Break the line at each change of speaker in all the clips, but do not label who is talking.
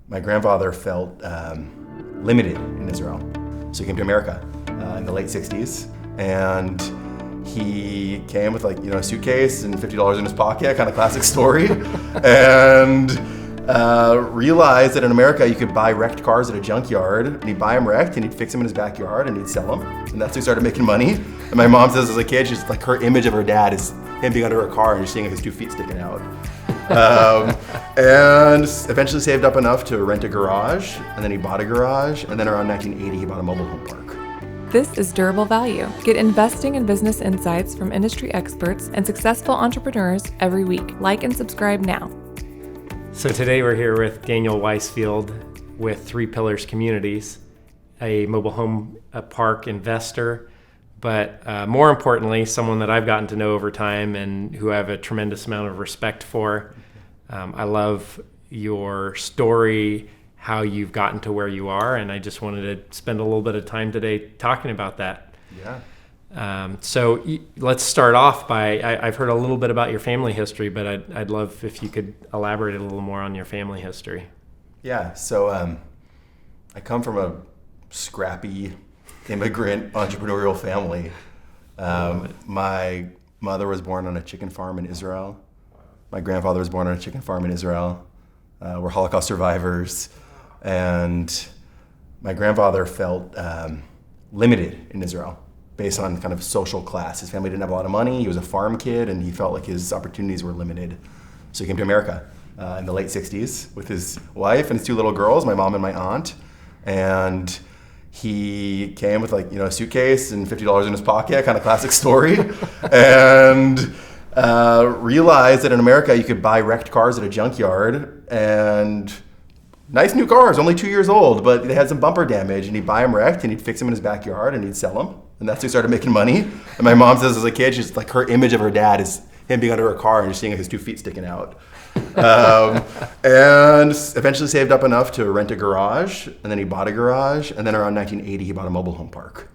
My grandfather felt limited in Israel. So he came to America in the late 60s, and he came with a suitcase and $50 in his pocket, kind of classic story, and realized that in America you could buy wrecked cars at a junkyard, and he'd buy them wrecked and he'd fix them in his backyard and he'd sell them, and that's how he started making money. And my mom says as a kid, she's like, her image of her dad is him being under a car and just seeing his 2 feet sticking out. And eventually saved up enough to rent a garage, and then he bought a garage, and then around 1980 he bought a mobile home park.
This is Durable Value. Get investing and business insights from industry experts and successful entrepreneurs every week. Like and subscribe now.
So today we're here with Daniel Weisfield with Three Pillars Communities, a mobile home park investor, but more importantly, someone that I've gotten to know over time and who I have a tremendous amount of respect for. I love your story, how you've gotten to where you are, and I just wanted to spend a little bit of time today talking about that.
Yeah.
So let's start off by, I've heard a little bit about your family history, but I'd love if you could elaborate a little more on your family history.
Yeah, so I come from a scrappy immigrant entrepreneurial family. My mother was born on a chicken farm in Israel. My grandfather was born on a chicken farm in Israel. We're Holocaust survivors. And my grandfather felt limited in Israel based on kind of social class. His family didn't have a lot of money. He was a farm kid, and he felt like his opportunities were limited. So he came to America in the late 60s with his wife and his 2 little girls, my mom and my aunt. And he came with a suitcase and $50 in his pocket, kind of classic story, and realized that in America you could buy wrecked cars at a junkyard, and nice new cars, only 2 years old, but they had some bumper damage, and he'd buy them wrecked and he'd fix them in his backyard and he'd sell them, and that's how he started making money. And my mom says as a kid, she's like, her image of her dad is him being under a car and just seeing his 2 feet sticking out. And eventually saved up enough to rent a garage, and then he bought a garage, and then around 1980 he bought a mobile home park.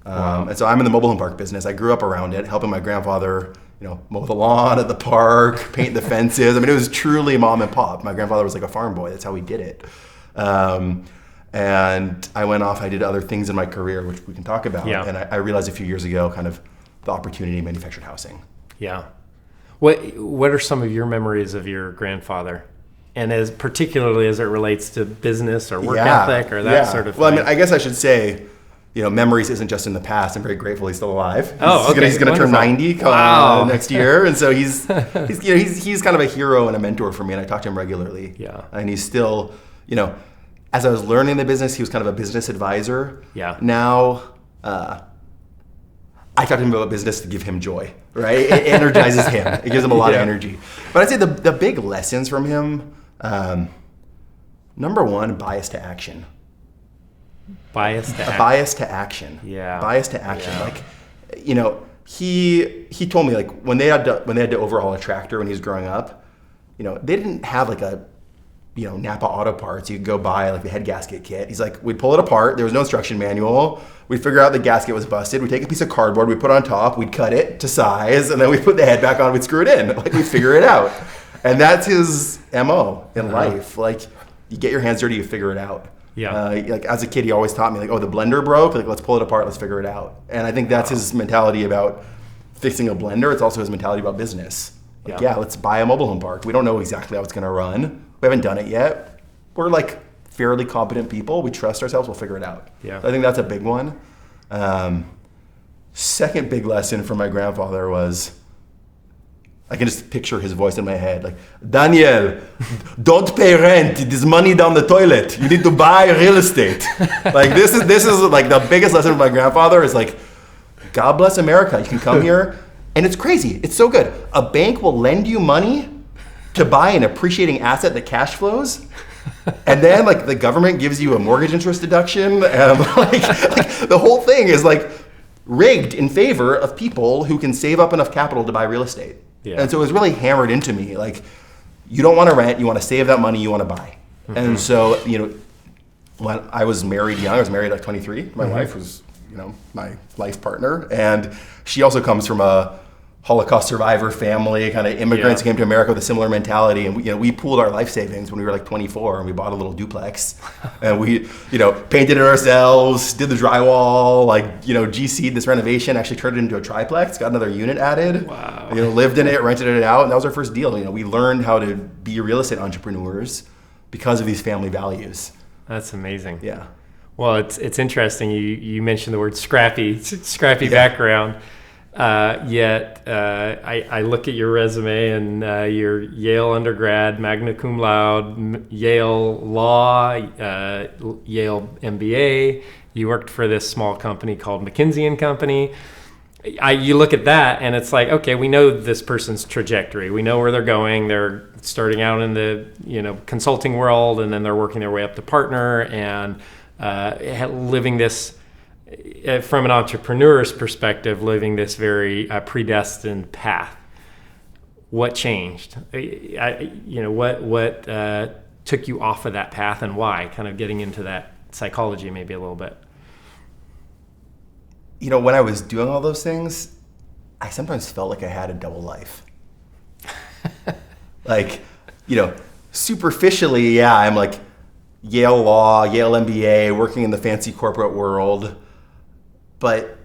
Wow.
And so I'm in the mobile home park business. I grew up around it, helping my grandfather, mow the lawn at the park, paint the fences. I mean, it was truly mom and pop. My grandfather was like a farm boy. That's how he did it. And I went off, I did other things in my career, which we can talk about.
Yeah.
And I realized a few years ago, kind of the opportunity in manufactured housing.
Yeah. What are some of your memories of your grandfather? And particularly as it relates to business or work ethic or that sort of thing?
Well, I mean, I guess I should say, memories isn't just in the past. I'm very grateful he's still alive. He's going to turn 90 next year, and so he's kind of a hero and a mentor for me, and I talk to him regularly.
Yeah.
And he's still, as I was learning the business, he was kind of a business advisor.
Yeah.
Now, I talk to him about business to give him joy, right? It energizes him. It gives him a lot of energy. But I'd say the big lessons from him, number one, bias to action.
Bias to action.
Yeah. Bias to action. Yeah. He told me when they had to overhaul a tractor when he was growing up, they didn't have a Napa Auto Parts. You could go buy the head gasket kit. He's like, we'd pull it apart. There was no instruction manual. We'd figure out the gasket was busted. We'd take a piece of cardboard. We'd put it on top. We'd cut it to size, and then we'd put the head back on. We'd screw it in. We'd figure it out. And that's his MO in life. You get your hands dirty, you figure it out.
Yeah.
As a kid, he always taught me the blender broke. Let's pull it apart. Let's figure it out. And I think that's his mentality about fixing a blender. It's also his mentality about business. Let's buy a mobile home park. We don't know exactly how it's going to run. We haven't done it yet. We're fairly competent people. We trust ourselves. We'll figure it out.
Yeah.
So I think that's a big one. Second big lesson from my grandfather was, I can just picture his voice in my head. Daniel, don't pay rent. It is money down the toilet. You need to buy real estate. This is the biggest lesson from my grandfather is God bless America. You can come here, and it's crazy. It's so good. A bank will lend you money to buy an appreciating asset that cash flows, and then the government gives you a mortgage interest deduction, and the whole thing is rigged in favor of people who can save up enough capital to buy real estate.
Yeah.
And so it was really hammered into me, you don't want to rent, you want to save that money, you want to buy. Mm-hmm. And so, when I was married young, I was married at 23. My wife was, my life partner, and she also comes from a Holocaust survivor family, kind of immigrants who came to America with a similar mentality. And we pooled our life savings when we were like 24, and we bought a little duplex. And we, painted it ourselves, did the drywall, GC'd this renovation, actually turned it into a triplex, got another unit added.
Wow.
Lived in it, rented it out, and that was our first deal. We learned how to be real estate entrepreneurs because of these family values.
That's amazing.
Yeah.
Well, it's interesting. You mentioned the word scrappy background. Yet I look at your resume and your Yale undergrad, magna cum laude, Yale law, Yale MBA. You worked for this small company called McKinsey & Company. You look at that and it's like, okay, we know this person's trajectory. We know where they're going. They're starting out in the consulting world, and then they're working their way up to partner and living this. From an entrepreneur's perspective, living this very predestined path. What changed? What took you off of that path, and why? Kind of getting into that psychology maybe a little bit.
When I was doing all those things, I sometimes felt like I had a double life. Superficially, yeah, I'm like Yale law, Yale MBA, working in the fancy corporate world. But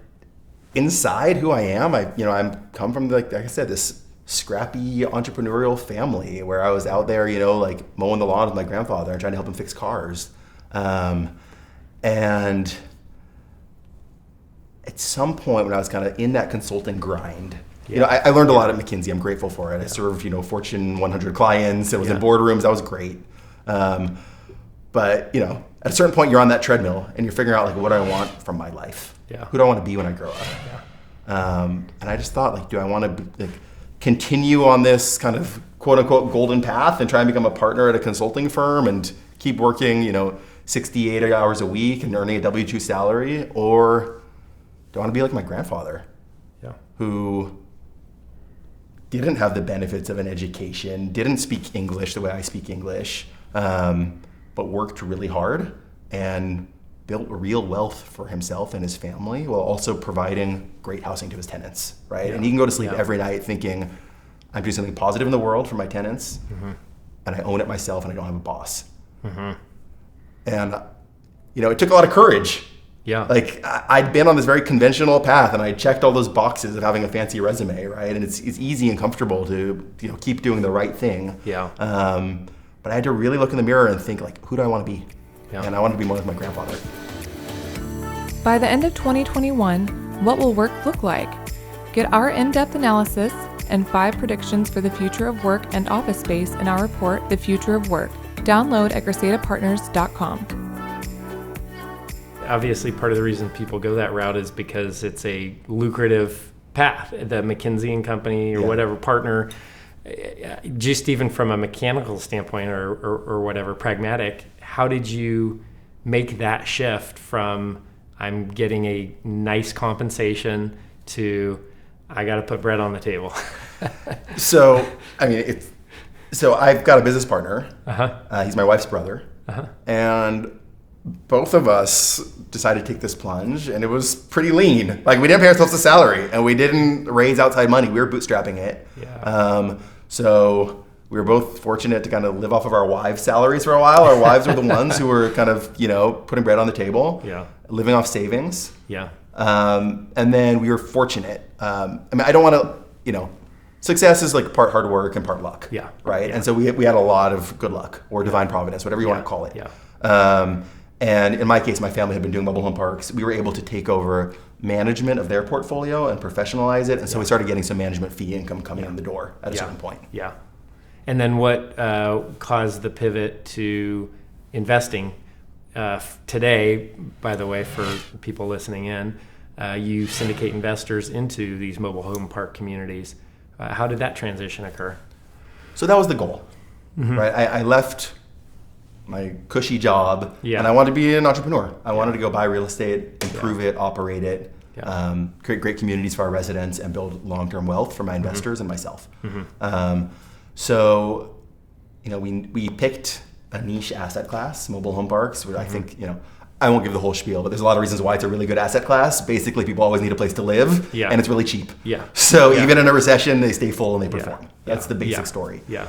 inside who I am, I'm come from, like I said, this scrappy entrepreneurial family where I was out there, mowing the lawn with my grandfather and trying to help him fix cars. And at some point when I was kind of in that consulting grind, I learned a lot at McKinsey. I'm grateful for it. I served, Fortune 100 clients. I was in boardrooms. That was great. But, at a certain point, you're on that treadmill and you're figuring out, what do I want from my life?
Yeah.
Who do I want to be when I grow up? Yeah. And I just thought, do I want to continue on this kind of quote unquote golden path and try and become a partner at a consulting firm and keep working, 68 hours a week and earning a W-2 salary? Or do I want to be like my grandfather, who didn't have the benefits of an education, didn't speak English the way I speak English, but worked really hard and built real wealth for himself and his family while also providing great housing to his tenants, right? And he can go to sleep every night thinking, I'm doing something positive in the world for my tenants, and I own it myself and I don't have a boss. And, it took a lot of courage.
Yeah.
I'd been on this very conventional path and I checked all those boxes of having a fancy resume, right? And it's easy and comfortable to, keep doing the right thing.
Yeah.
But I had to really look in the mirror and think, who do I want to be?
Yeah.
And I wanted to be more like my grandfather.
By the end of 2021, what will work look like? Get our in-depth analysis and 5 predictions for the future of work and office space in our report, The Future of Work. Download at GresetaPartners.com.
Obviously, part of the reason people go that route is because it's a lucrative path. The McKinsey & Company or whatever partner, just even from a mechanical standpoint or whatever, pragmatic, how did you make that shift from I'm getting a nice compensation to I got to put bread on the table?
So I've got a business partner. He's my wife's brother. And both of us decided to take this plunge, and it was pretty lean. We didn't pay ourselves a salary, and we didn't raise outside money. We were bootstrapping it.
Yeah.
So we were both fortunate to kind of live off of our wives' salaries for a while. Our wives were the ones who were kind of, putting bread on the table, living off savings.
Yeah.
And then we were fortunate. I don't want to, success is part hard work and part luck.
Yeah.
Right.
Yeah.
And so we had a lot of good luck or divine providence, whatever you want to call it.
Yeah.
And in my case, my family had been doing mobile home parks. We were able to take over management of their portfolio and professionalize it. And so we started getting some management fee income coming in the door at a certain point.
Yeah. And then what caused the pivot to investing? Today, by the way, for people listening in, you syndicate investors into these mobile home park communities. How did that transition occur?
So that was the goal, right? I left my cushy job, and I wanted to be an entrepreneur. I wanted to go buy real estate, improve it, operate it, create great communities for our residents, and build long-term wealth for my investors and myself. We picked a niche asset class, mobile home parks, where I think, I won't give the whole spiel, but there's a lot of reasons why it's a really good asset class. Basically, people always need a place to live, and it's really cheap.
Yeah.
So even in a recession, they stay full and they perform.
Yeah.
That's the basic story.
Yeah.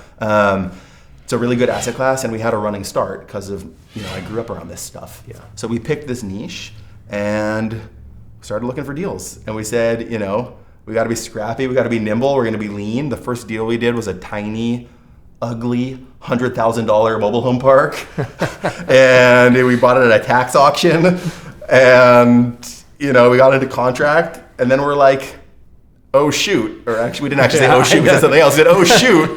It's a really good asset class, and we had a running start because of, I grew up around this stuff.
Yeah.
So we picked this niche and started looking for deals. And we said, we got to be scrappy, we got to be nimble, we're going to be lean. The first deal we did was a tiny, ugly $100,000 mobile home park. And we bought it at a tax auction. And, we got into contract. And then we're like, oh, shoot. Or actually, we didn't actually say, oh, shoot. We said something else. We said, oh, shoot.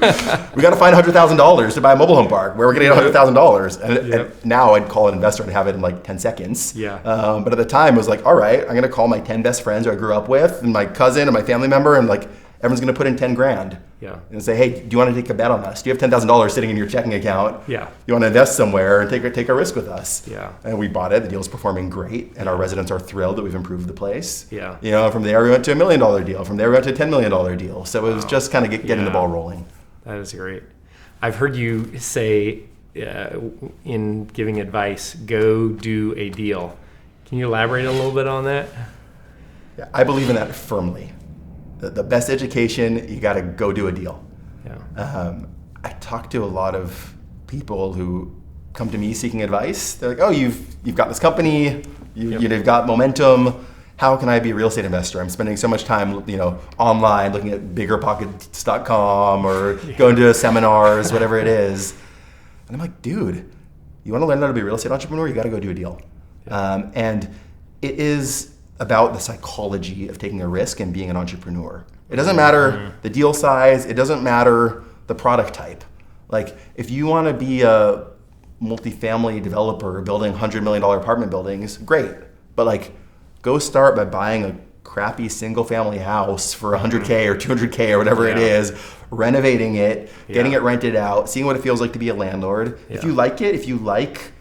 We got to find $100,000 to buy a mobile home park. Where we're going to get $100,000. And now I'd call an investor and have it in like 10 seconds.
Yeah.
But at the time, it was like, all right, I'm going to call my 10 best friends who I grew up with and my cousin and my family member. And like, everyone's going to put in 10 grand.
Yeah.
And say, hey, do you want to take a bet on us? Do you have $10,000 sitting in your checking account?
Yeah.
You want to invest somewhere and take a risk with us?
Yeah.
And we bought it. The deal's performing great, and our residents are thrilled that we've improved the place.
Yeah.
From there we went to $1 million deal. From there we went to a $10 million deal. So it was just kind of getting the ball rolling.
That is great. I've heard you say in giving advice, go do a deal. Can you elaborate a little bit on that?
Yeah, I believe in that firmly. The best education, you got to go do a deal.
Yeah.
I talk to a lot of people who come to me seeking advice. They're like, oh, you've got this company, you've got momentum. How can I be a real estate investor? I'm spending so much time, online looking at biggerpockets.com or going to seminars, whatever it is. And I'm like, dude, you want to learn how to be a real estate entrepreneur? You got to go do a deal.
Yeah.
And it is about the psychology of taking a risk and being an entrepreneur. It doesn't matter the deal size. It doesn't matter the product type. Like, if you want to be a multifamily developer building $100 million apartment buildings, great. But like, go start by buying a crappy single family house for $100K or $200K or whatever it is, renovating it, getting it rented out, seeing what it feels like to be a landlord. If you like it, if you like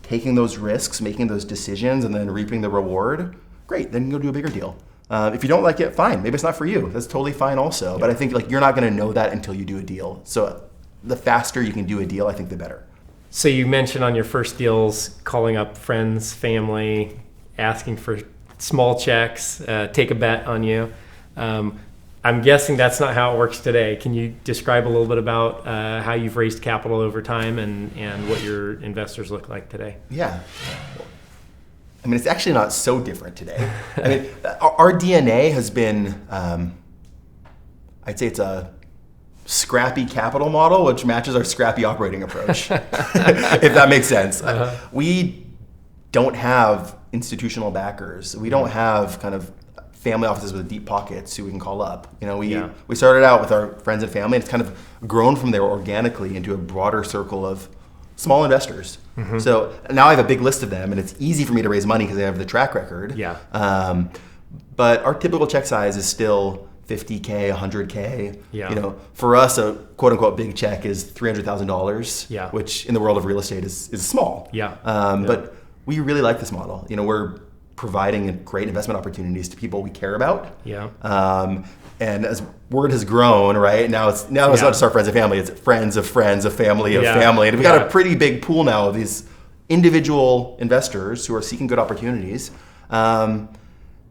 taking those risks, making those decisions, and then reaping the reward, great, then you go do a bigger deal. If you don't like it, fine. Maybe it's not for you. That's totally fine also. But I think like you're not going to know that until you do a deal. So the faster you can do a deal, I think the better.
So you mentioned on your first deals, calling up friends, family, asking for small checks, take a bet on you. I'm guessing that's not how it works today. Can you describe a little bit about how you've raised capital over time and what your investors look like today?
Yeah. I mean, it's actually not so different today. I mean, our DNA has been, I'd say it's a Scrappy Capital model, which matches our Scrappy operating approach, if that makes sense. We don't have institutional backers. We don't have kind of family offices with deep pockets who we can call up. We started out with our friends and family, and it's kind of grown from there organically into a broader circle of small investors. So now I have a big list of them, and it's easy for me to raise money because I have the track record. But our typical check size is still $50K, $100K. For us, a quote unquote big check is $300,000, which in the world of real estate is small. But we really like this model. We're providing great investment opportunities to people we care about. And as word has grown, right, now it's not just our friends and family, it's friends of friends, a family of family. And we've got a pretty big pool now of these individual investors who are seeking good opportunities. And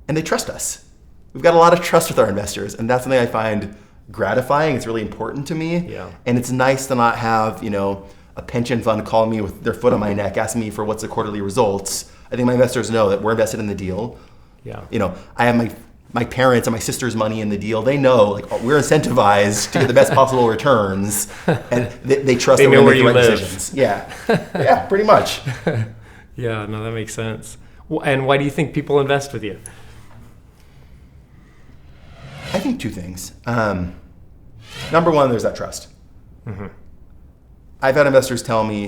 they trust us. We've got a lot of trust with our investors, and that's something I find gratifying. It's really important to me. And it's nice to not have, a pension fund calling me with their foot on my neck, asking me for what's the quarterly results. I think my investors know that we're invested in the deal. I have my parents and my sister's money in the deal. They know like we're incentivized to get the best possible returns, and they trust that we're making the right decisions. Yeah, pretty much.
Yeah, no, that makes sense. And why do you think people invest with you?
I think two things. Number one, there's that trust. I've had investors tell me,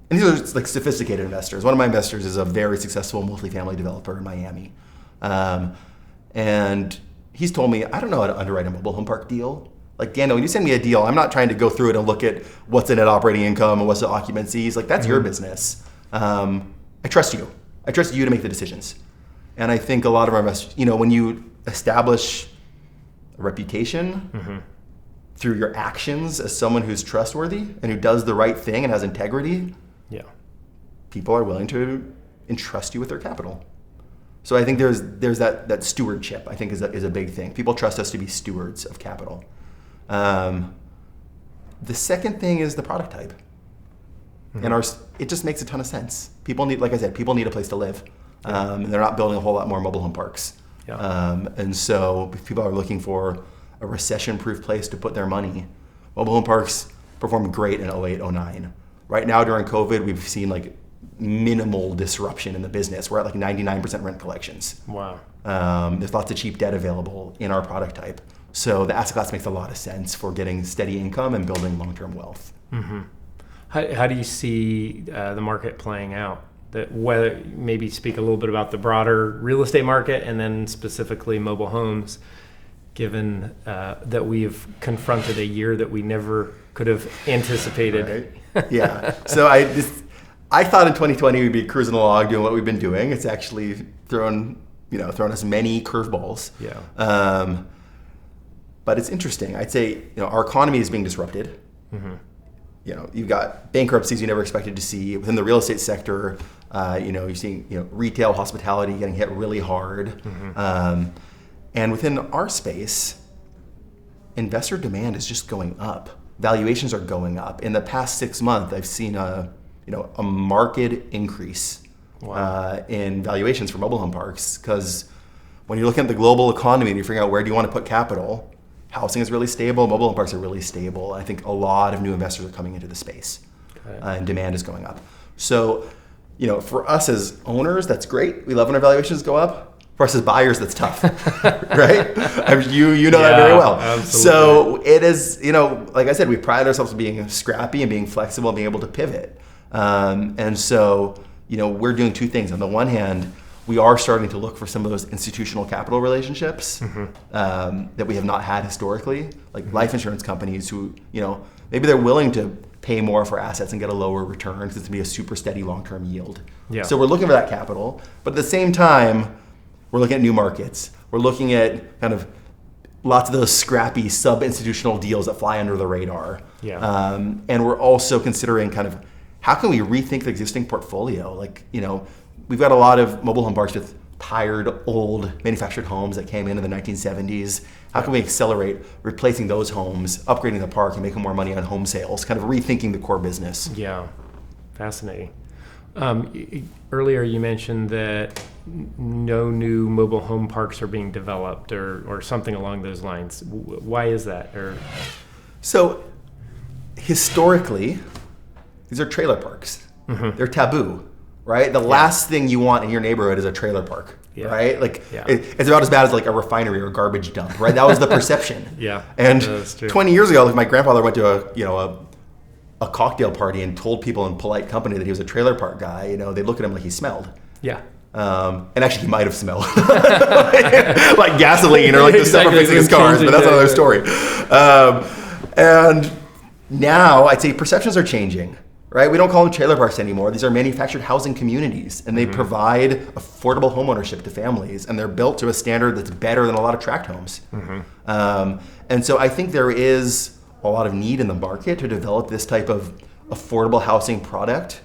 and these are like sophisticated investors. One of my investors is a very successful multifamily developer in Miami. And he's told me, I don't know how to underwrite a mobile home park deal. Like, Daniel, when you send me a deal, I'm not trying to go through it and look at what's the net operating income and what's the occupancy. He's like, that's your business. I trust you. I trust you to make the decisions. And I think a lot of our investors, when you establish a reputation through your actions as someone who's trustworthy and who does the right thing and has integrity, people are willing to entrust you with their capital. So I think there's that stewardship, I think, is a big thing. People trust us to be stewards of capital. The second thing is the product type. And it just makes a ton of sense. People need, like I said, people need a place to live. And they're not building a whole lot more mobile home parks. And so if people are looking for a recession-proof place to put their money, mobile home parks performed great in 08, 09. Right now during COVID, we've seen like minimal disruption in the business. We're at like 99% rent collections.
Wow.
There's lots of cheap debt available in our product type. So the asset class makes a lot of sense for getting steady income and building long-term wealth.
Mm-hmm. How do you see the market playing out? Whether maybe speak a little bit about the broader real estate market and then specifically mobile homes, given that we've confronted a year that we never could have anticipated.
Right? Yeah. So I thought in 2020 we'd be cruising along doing what we've been doing. It's actually thrown us many curveballs.
Yeah.
But it's interesting. I'd say our economy is being disrupted.
Mm-hmm.
You've got bankruptcies you never expected to see within the real estate sector. You're seeing retail, hospitality getting hit really hard.
Mm-hmm.
And within our space, investor demand is just going up. Valuations are going up. In the past 6 months, I've seen a marked increase in valuations for mobile home parks, because when you're looking at the global economy and you're figuring out where do you want to put capital, housing is really stable, mobile home parks are really stable. I think a lot of new investors are coming into the space, and demand is going up. So, for us as owners, that's great. We love when our valuations go up. For us as buyers, that's tough, right? You know that very well.
Absolutely.
So it is, like I said, we pride ourselves on being scrappy and being flexible and being able to pivot. And so, we're doing two things. On the one hand, we are starting to look for some of those institutional capital relationships that we have not had historically, like life insurance companies who, maybe they're willing to pay more for assets and get a lower return because it's going to be a super steady long-term yield.
Yeah.
So we're looking for that capital. But at the same time, we're looking at new markets. We're looking at kind of lots of those scrappy sub-institutional deals that fly under the radar.
Yeah.
And we're also considering kind of how can we rethink the existing portfolio? Like, we've got a lot of mobile home parks with tired, old manufactured homes that came in the 1970s. How can we accelerate replacing those homes, upgrading the park, and making more money on home sales, kind of rethinking the core business?
Yeah, fascinating. Earlier you mentioned that no new mobile home parks are being developed or something along those lines. Why is that?
So historically, these are trailer parks. Mm-hmm. They're taboo, right? The last thing you want in your neighborhood is a trailer park, right? Like it's about as bad as like a refinery or a garbage dump, right? That was the perception.
Yeah.
And 20 years ago, like my grandfather went to a cocktail party and told people in polite company that he was a trailer park guy. They look at him like he smelled.
Yeah.
And actually he might have smelled like gasoline or like the stuff for fixing his cars, but that's another story. And now I'd say perceptions are changing, right? We don't call them trailer parks anymore. These are manufactured housing communities, and they provide affordable homeownership to families, and they're built to a standard that's better than a lot of tract homes. And so I think there is a lot of need in the market to develop this type of affordable housing product.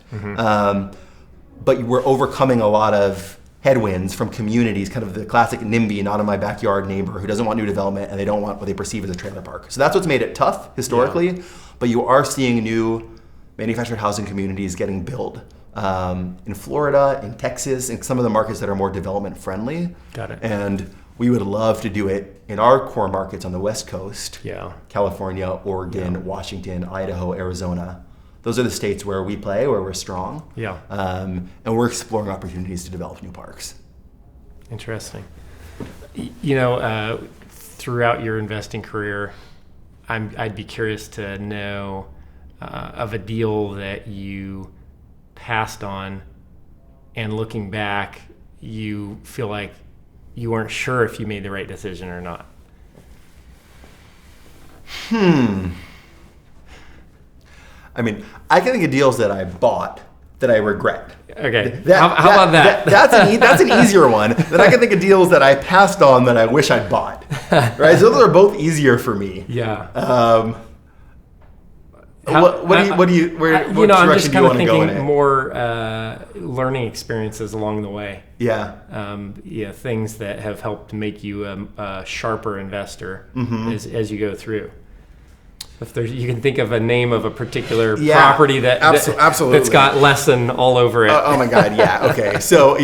But we're overcoming a lot of headwinds from communities, kind of the classic NIMBY, not in my backyard neighbor who doesn't want new development and they don't want what they perceive as a trailer park. So that's what's made it tough historically, but you are seeing new manufactured housing communities getting built in Florida, in Texas, in some of the markets that are more development friendly.
Got it.
And we would love to do it in our core markets on the West Coast, California, Oregon, Washington, Idaho, Arizona. Those are the states where we play, where we're strong.
Yeah.
And we're exploring opportunities to develop new parks.
Interesting. Throughout your investing career, I'd be curious to know of a deal that you passed on, and looking back, you feel like you weren't sure if you made the right decision or not.
I mean, I can think of deals that I bought that I regret.
Okay. How about that?
That's an easier one. Then I can think of deals that I passed on that I wish I'd bought. Right? So those are both easier for me.
Yeah.
What do you where what
I'm
direction
just
do you
kind of
want to go in
thinking
it?
more learning experiences along the way.
Yeah.
Things that have helped make you a sharper investor
Mm-hmm.
as you go through. If you can think of a name of a particular
Yeah,
property
absolutely.
that's got lesson all over it.
Oh my God, yeah, okay. So,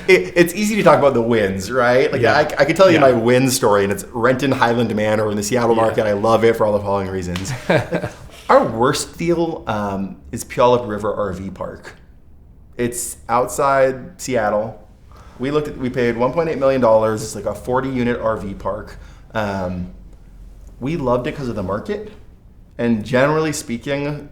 it's easy to talk about the wins, right? Like,
Yeah.
I could tell you
Yeah.
my win story, and it's Renton Highland Manor in the Seattle market. I love it for all the following reasons. Our worst deal is Puyallup River RV Park. It's outside Seattle. We paid $1.8 million. It's like a 40-unit RV park. We loved it because of the market. And generally speaking,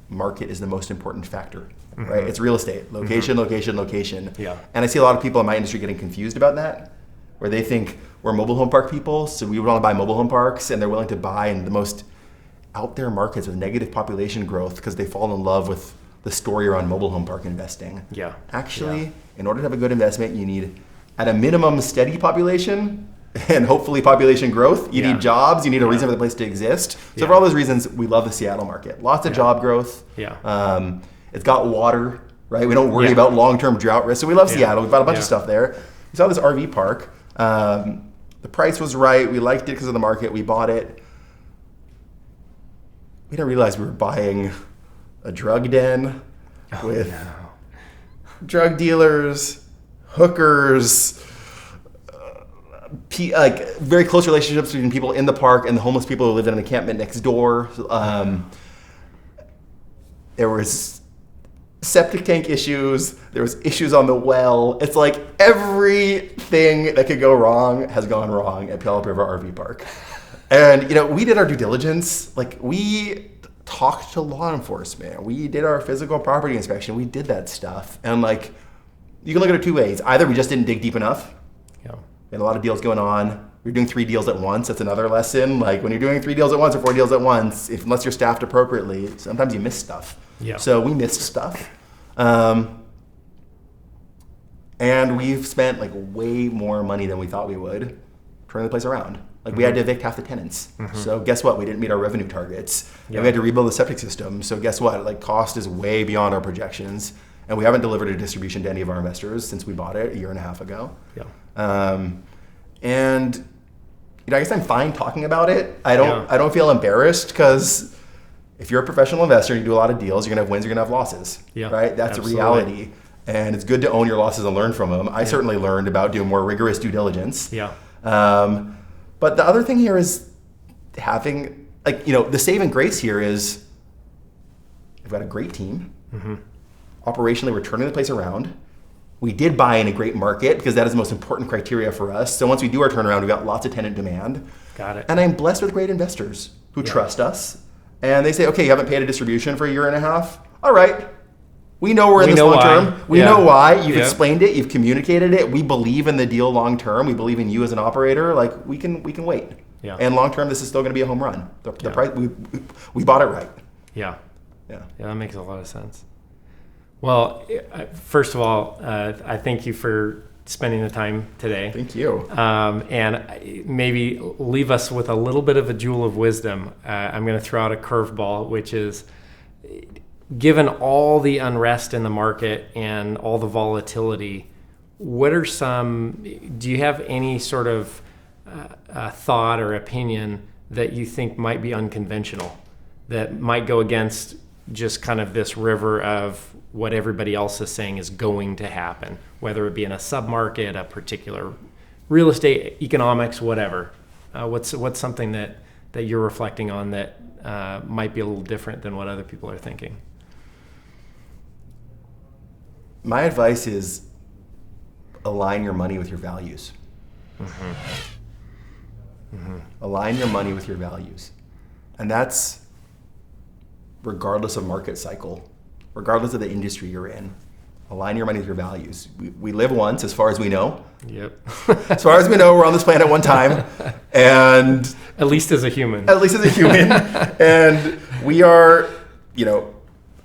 market is the most important factor, right? It's real estate, location, location, location.
Yeah.
And I see a lot of people in my industry getting confused about that, where they think we're mobile home park people, so we want to buy mobile home parks, and they're willing to buy in the most out there markets with negative population growth because they fall in love with the story around mobile home park investing.
Yeah.
Actually, in order to have a good investment, you need, at a minimum, steady population, and hopefully population growth. You need jobs. You need a reason for the place to exist. So for all those reasons, we love the Seattle market. Lots of job growth.
Yeah.
It's got water, right? We don't worry about long-term drought risk. So we love Seattle. We've got a bunch of stuff there. We saw this RV park. The price was right. We liked it because of the market. We bought it. We didn't realize we were buying a drug den with drug dealers, hookers, very close relationships between people in the park and the homeless people who lived in an encampment next door. There was septic tank issues. There was issues on the well. It's like everything that could go wrong has gone wrong at Puyallup River RV Park. And, we did our due diligence. Like, we talked to law enforcement. We did our physical property inspection. We did that stuff. And, you can look at it two ways. Either we just didn't dig deep enough. We had a lot of deals going on. We were doing 3 deals at once. That's another lesson. Like, when you're doing 3 deals at once or 4 deals at once, unless you're staffed appropriately, sometimes you miss stuff.
Yeah.
So we missed stuff. And we've spent way more money than we thought we would turning the place around. We had to evict half the tenants. So guess what? We didn't meet our revenue targets. And we had to rebuild the septic system. So guess what? Cost is way beyond our projections. And we haven't delivered a distribution to any of our investors since we bought it a year and a half ago. And I guess I'm fine talking about it. I don't feel embarrassed because if you're a professional investor and you do a lot of deals, you're gonna have wins, you're gonna have losses. Right? That's
absolutely.
a reality. And it's good to own your losses and learn from them. I certainly learned about doing more rigorous due diligence. But the other thing here is having the saving grace here is we've got a great team. Operationally, we're turning the place around. We did buy in a great market because that is the most important criteria for us. So once we do our turnaround, we've got lots of tenant demand.
Got it.
And I'm blessed with great investors who trust us. And they say, okay, you haven't paid a distribution for a year and a half? All right. We know we're in this long term. We know why. You've explained it. You've communicated it. We believe in the deal long term. We believe in you as an operator. We can wait. And long term, this is still going to be a home run. The price we bought it right.
Yeah, that makes a lot of sense. Well, first of all, I thank you for spending the time today.
Thank you.
And maybe leave us with a little bit of a jewel of wisdom. I'm going to throw out a curveball, which is, given all the unrest in the market and all the volatility, do you have any sort of thought or opinion that you think might be unconventional, that might go against just kind of this river of what everybody else is saying is going to happen, whether it be in a submarket, a particular real estate, economics, whatever? What's something that you're reflecting on that might be a little different than what other people are thinking?
My advice is align your money with your values. Align your money with your values. And that's regardless of market cycle, regardless of the industry you're in. Align your money with your values. We live once, as far as we know. As far as we know, we're on this planet one time. And
at least as a human.
And we are,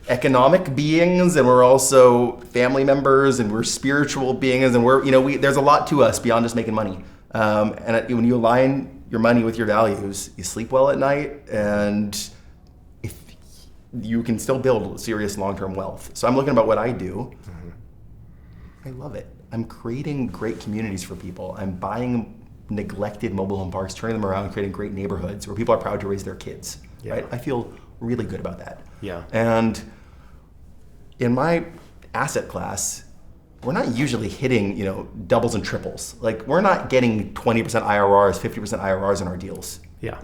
economic beings, and we're also family members, and we're spiritual beings, and there's a lot to us beyond just making money. And when you align your money with your values, you sleep well at night, and if you can still build serious long-term wealth. So I'm looking about what I do. I love it. I'm creating great communities for people. I'm buying neglected mobile home parks, turning them around, creating great neighborhoods where people are proud to raise their kids.
Yeah.
Right? I feel really good about that.
Yeah.
And in my asset class, we're not usually hitting, doubles and triples. Like, we're not getting 20% IRRs, 50% IRRs in our deals.
Yeah.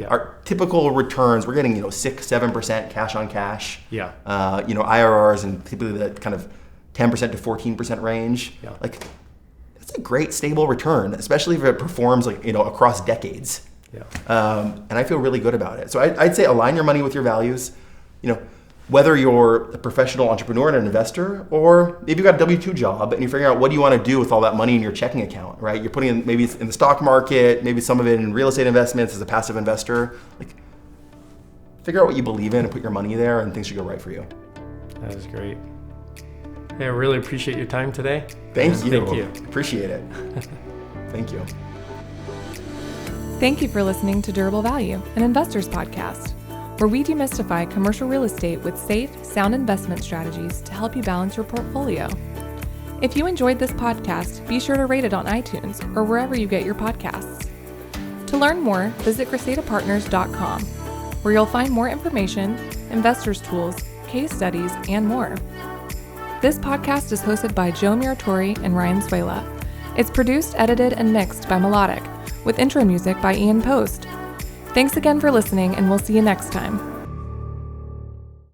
Our typical returns, we're getting, 6-7% cash on cash.
Yeah.
IRRs and typically the kind of 10% to 14% range.
Yeah.
Like, that's a great stable return, especially if it performs across decades.
Yeah.
And I feel really good about it. So I'd say align your money with your values. Whether you're a professional entrepreneur and an investor, or maybe you've got a W-2 job and you're figuring out what do you want to do with all that money in your checking account, right? You're putting in, maybe it's in the stock market, maybe some of it in real estate investments as a passive investor. Like, figure out what you believe in and put your money there, and things should go right for you.
That is great. Hey, I really appreciate your time today.
Thank you.
Thank you.
Appreciate it. Thank you.
Thank you for listening to Durable Value, an investor's podcast, where we demystify commercial real estate with safe, sound investment strategies to help you balance your portfolio. If you enjoyed this podcast, be sure to rate it on iTunes or wherever you get your podcasts. To learn more, visit CrescedaPartners.com, where you'll find more information, investors' tools, case studies, and more. This podcast is hosted by Joe Muratori and Ryan Suela. It's produced, edited, and mixed by Melodic, with intro music by Ian Post. Thanks again for listening, and we'll see you next time.